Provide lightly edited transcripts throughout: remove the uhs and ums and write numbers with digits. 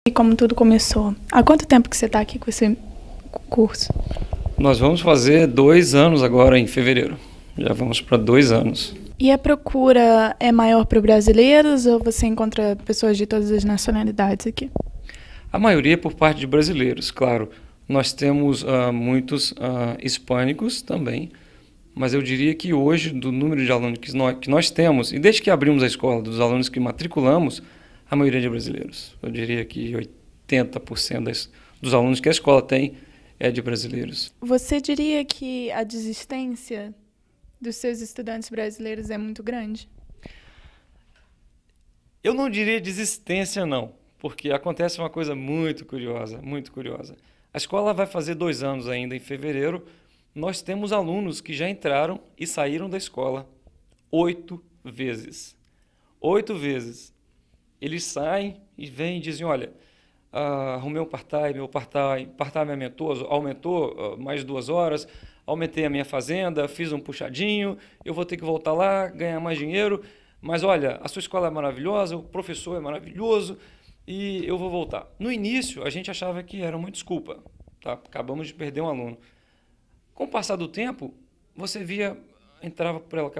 E como tudo começou? Há quanto tempo que você está aqui com esse curso? Nós vamos fazer 2 anos agora, em fevereiro. Já vamos para 2 anos. E a procura é maior para brasileiros ou você encontra pessoas de todas as nacionalidades aqui? A maioria é por parte de brasileiros, claro. Nós temos muitos hispânicos também, mas eu diria que hoje, do número de alunos que nós temos, e desde que abrimos a escola, dos alunos que matriculamos, a maioria é de brasileiros. Eu diria que 80% dos alunos que a escola tem é de brasileiros. Você diria que a desistência dos seus estudantes brasileiros é muito grande? Eu não diria desistência, não, porque acontece uma coisa muito curiosa, muito curiosa. A escola vai fazer 2 anos ainda em fevereiro. Nós temos alunos que já entraram e saíram da escola 8 vezes. 8 vezes. Eles saem e vêm e dizem, olha, arrumei um part-time, meu part-time aumentou mais 2 horas, aumentei a minha fazenda, fiz um puxadinho, eu vou ter que voltar lá, ganhar mais dinheiro, mas olha, a sua escola é maravilhosa, o professor é maravilhoso e eu vou voltar. No início, a gente achava que era uma desculpa, tá? Acabamos de perder um aluno. Com o passar do tempo, você entrava pela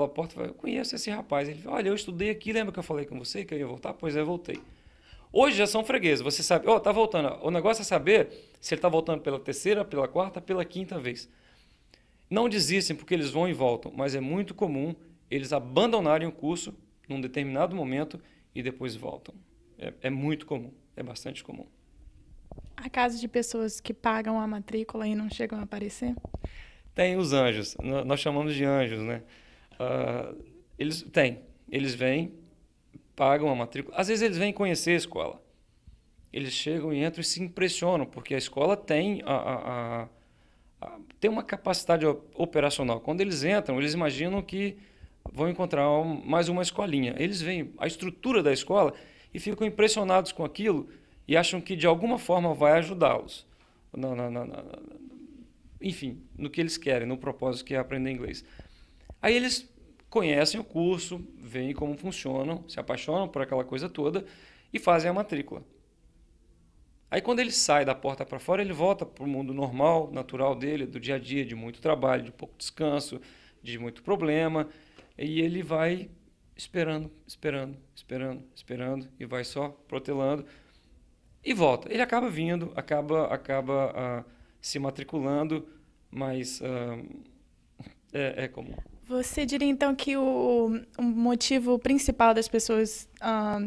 porta e falava, eu conheço esse rapaz. Ele falou, olha, eu estudei aqui, lembra que eu falei com você que eu ia voltar? Pois é, voltei. Hoje já são fregueses, você sabe, tá voltando. O negócio é saber se ele está voltando pela terceira, pela quarta, pela quinta vez. Não desistem porque eles vão e voltam, mas é muito comum eles abandonarem o curso num determinado momento e depois voltam. É muito comum, é bastante comum. Há casos de pessoas que pagam a matrícula e não chegam a aparecer? Tem os anjos, nós chamamos de anjos, né? Eles vêm, pagam a matrícula. Às vezes eles vêm conhecer a escola. Eles chegam e entram e se impressionam, porque a escola tem tem uma capacidade operacional. Quando eles entram, eles imaginam que vão encontrar mais uma escolinha. Eles veem a estrutura da escola e ficam impressionados com aquilo e acham que de alguma forma vai ajudá-los. Enfim, no que eles querem, no propósito que é aprender inglês. Aí eles conhecem o curso, veem como funcionam, se apaixonam por aquela coisa toda e fazem a matrícula. Aí quando ele sai da porta para fora, ele volta para o mundo normal, natural dele, do dia a dia, de muito trabalho, de pouco descanso, de muito problema, e ele vai esperando e vai só protelando e volta. Ele acaba vindo, acaba se matriculando, mas é comum. Você diria então que o motivo principal das pessoas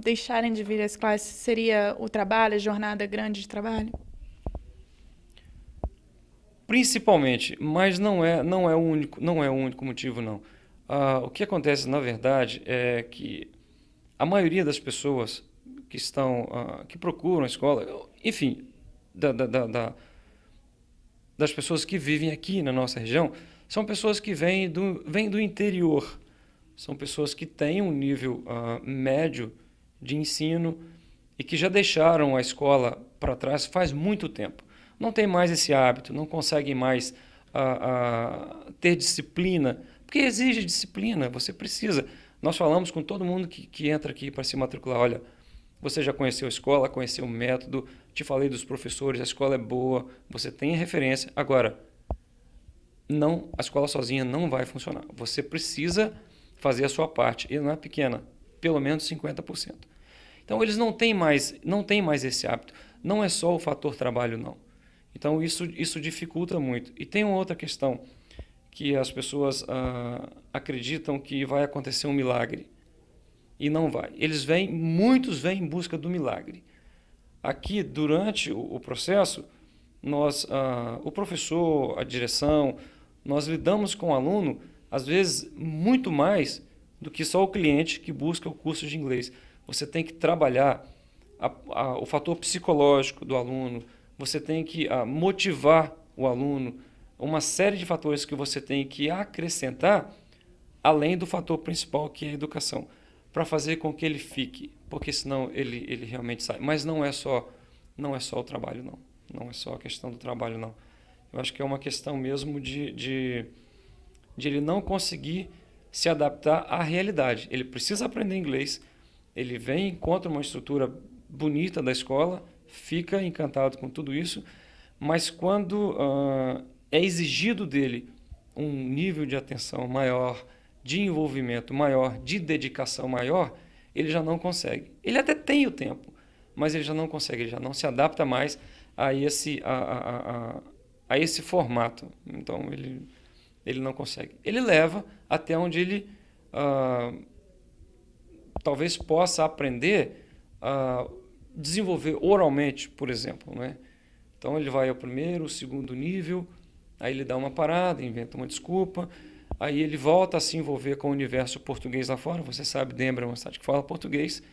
deixarem de vir às classes seria o trabalho, a jornada grande de trabalho? Principalmente, mas não é o único motivo, não. O que acontece, na verdade, é que a maioria das pessoas que procuram a escola, enfim, das pessoas que vivem aqui na nossa região, são pessoas que vêm do interior. São pessoas que têm um nível médio de ensino e que já deixaram a escola para trás faz muito tempo. Não tem mais esse hábito, não conseguem mais ter disciplina, porque exige disciplina, você precisa. Nós falamos com todo mundo que entra aqui para se matricular, olha, você já conheceu a escola, conheceu o método, te falei dos professores, a escola é boa, você tem referência. Agora, a escola sozinha não vai funcionar. Você precisa fazer a sua parte, e não é pequena, pelo menos 50%. Então, eles não têm mais esse hábito. Não é só o fator trabalho, não. Então, isso dificulta muito. E tem uma outra questão, que as pessoas acreditam que vai acontecer um milagre. E não vai. Muitos vêm em busca do milagre. Aqui, durante o processo, o professor, a direção, nós lidamos com o aluno, às vezes, muito mais do que só o cliente que busca o curso de inglês. Você tem que trabalhar o fator psicológico do aluno, você tem que motivar o aluno, uma série de fatores que você tem que acrescentar, além do fator principal, que é a educação, para fazer com que ele fique, porque senão ele realmente sai. Mas não é só o trabalho, não. Não é só a questão do trabalho, não. Eu acho que é uma questão mesmo de ele não conseguir se adaptar à realidade. Ele precisa aprender inglês, ele encontra uma estrutura bonita da escola, fica encantado com tudo isso, mas quando é exigido dele um nível de atenção maior, de envolvimento maior, de dedicação maior, ele já não consegue. Ele até tem o tempo, mas ele já não consegue, ele já não se adapta mais a esse formato. Então, ele não consegue. Ele leva até onde ele talvez possa aprender a desenvolver oralmente, por exemplo, né? Então, ele vai ao primeiro, segundo nível, aí ele dá uma parada, inventa uma desculpa, aí ele volta a se envolver com o universo português lá fora. Você sabe, Denver é uma cidade que fala português.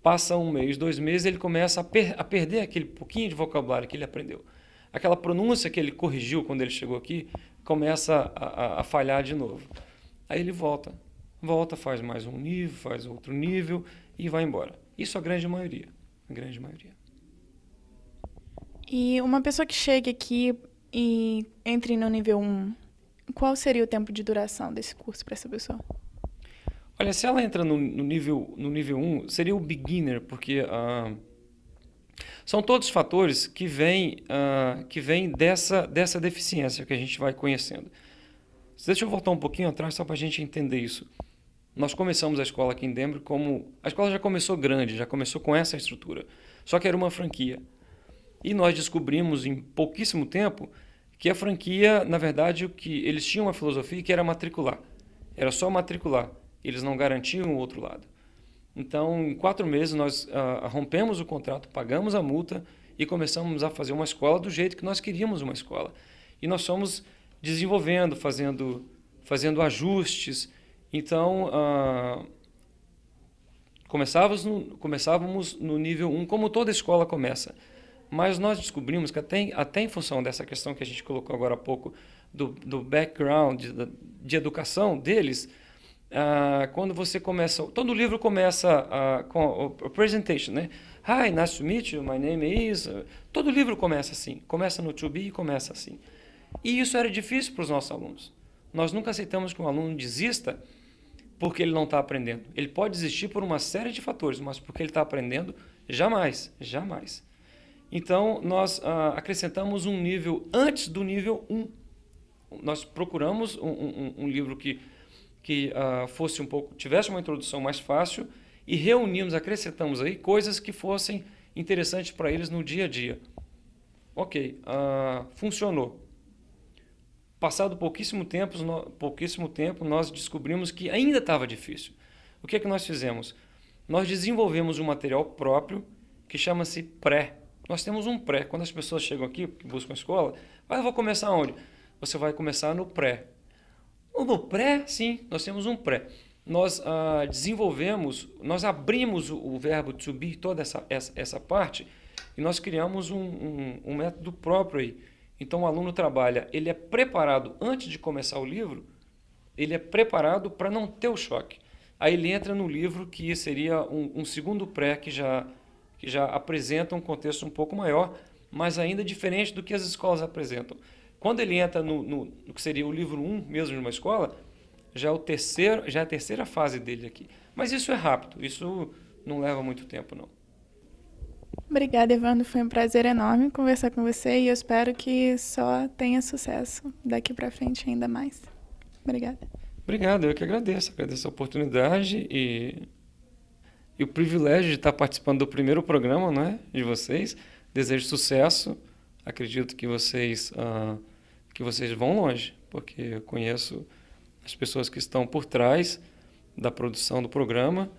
Passa 1 mês, 2 meses, ele começa a perder aquele pouquinho de vocabulário que ele aprendeu. Aquela pronúncia que ele corrigiu quando ele chegou aqui, começa a falhar de novo. Aí ele volta, faz mais um nível, faz outro nível e vai embora. Isso a grande maioria, a grande maioria. E uma pessoa que chega aqui e entre no nível 1, qual seria o tempo de duração desse curso para essa pessoa? Olha, se ela entra no nível 1, seria o beginner, porque são todos fatores que vêm dessa deficiência que a gente vai conhecendo. Deixa eu voltar um pouquinho atrás só para a gente entender isso. Nós começamos a escola aqui em Denver a escola já começou grande, já começou com essa estrutura, só que era uma franquia. E nós descobrimos em pouquíssimo tempo que a franquia, na verdade, que eles tinham uma filosofia que era matricular. Era só matricular. Eles não garantiam o outro lado. Então, em 4 meses, nós rompemos o contrato, pagamos a multa e começamos a fazer uma escola do jeito que nós queríamos uma escola. E nós fomos desenvolvendo, fazendo ajustes. Então, começávamos no nível 1, como toda escola começa. Mas nós descobrimos que até em função dessa questão que a gente colocou agora há pouco, do background, de educação deles, quando você começa... Todo livro começa com a presentation, né? Hi, nice to meet you, my name is... Todo livro começa assim, começa no to be e começa assim. E isso era difícil para os nossos alunos. Nós nunca aceitamos que um aluno desista porque ele não está aprendendo. Ele pode desistir por uma série de fatores, mas porque ele está aprendendo, jamais, jamais. Então, nós acrescentamos um nível antes do nível 1. Nós procuramos um livro que fosse tivesse uma introdução mais fácil e reunimos, acrescentamos aí coisas que fossem interessantes para eles no dia a dia. Ok, funcionou. Passado pouquíssimo tempo, nós descobrimos que ainda estava difícil. O que é que nós fizemos? Nós desenvolvemos um material próprio que chama-se pré. Nós temos um pré. Quando as pessoas chegam aqui, que buscam a escola, eu vou começar onde? Você vai começar no pré. No pré, sim, nós temos um pré. Nós nós abrimos o verbo to be, toda essa parte, e nós criamos um método próprio aí. Então, o aluno trabalha, ele é preparado antes de começar o livro, ele é preparado para não ter o choque. Aí ele entra no livro, que seria um segundo pré, que já apresenta um contexto um pouco maior, mas ainda diferente do que as escolas apresentam. Quando ele entra no que seria o livro 1 mesmo de uma escola, já é a terceira fase dele aqui. Mas isso é rápido, isso não leva muito tempo, não. Obrigada, Evandro. Foi um prazer enorme conversar com você e eu espero que só tenha sucesso daqui para frente ainda mais. Obrigada. Obrigado, eu que agradeço a oportunidade e o privilégio de estar participando do primeiro programa, não é, de vocês. Desejo sucesso, acredito que vocês vão longe, porque eu conheço as pessoas que estão por trás da produção do programa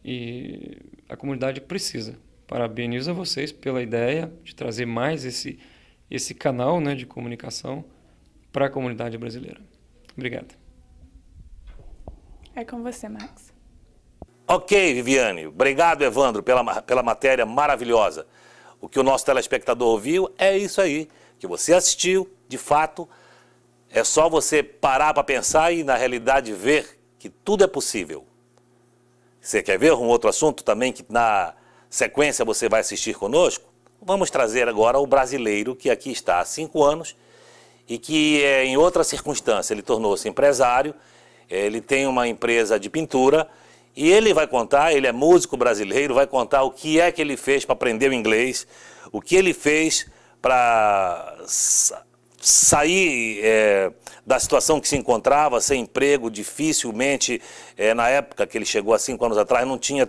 e a comunidade precisa. Parabenizo a vocês pela ideia de trazer mais esse canal, né, de comunicação para a comunidade brasileira. Obrigado. É com você, Max. Ok, Viviane. Obrigado, Evandro, pela matéria maravilhosa. O que o nosso telespectador ouviu é isso aí, que você assistiu, de fato. É só você parar para pensar e, na realidade, ver que tudo é possível. Você quer ver um outro assunto também que, na sequência, você vai assistir conosco? Vamos trazer agora o brasileiro que aqui está há 5 anos e que, em outra circunstância, ele tornou-se empresário, ele tem uma empresa de pintura E ele vai contar, ele é músico brasileiro, vai contar o que é que ele fez para aprender o inglês, o que ele fez para sair da situação que se encontrava, sem emprego, dificilmente, na época que ele chegou há 5 anos atrás, não tinha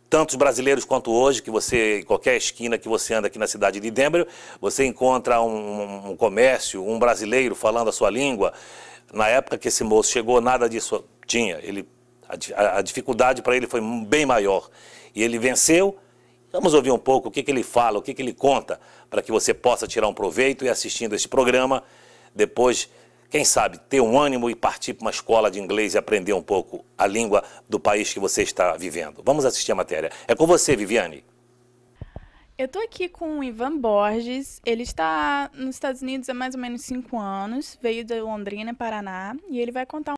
tantos brasileiros quanto hoje, que você, em qualquer esquina que você anda aqui na cidade de Denver, você encontra um comércio, um brasileiro falando a sua língua. Na época que esse moço chegou, nada disso tinha. A dificuldade para ele foi bem maior. E ele venceu. Vamos ouvir um pouco o que ele fala, o que ele conta, para que você possa tirar um proveito e assistindo esse programa, depois, quem sabe, ter um ânimo e partir para uma escola de inglês e aprender um pouco a língua do país que você está vivendo. Vamos assistir a matéria. É com você, Viviane. Eu tô aqui com o Ivan Borges. Ele está nos Estados Unidos há mais ou menos 5 anos, veio de Londrina, Paraná, e ele vai contar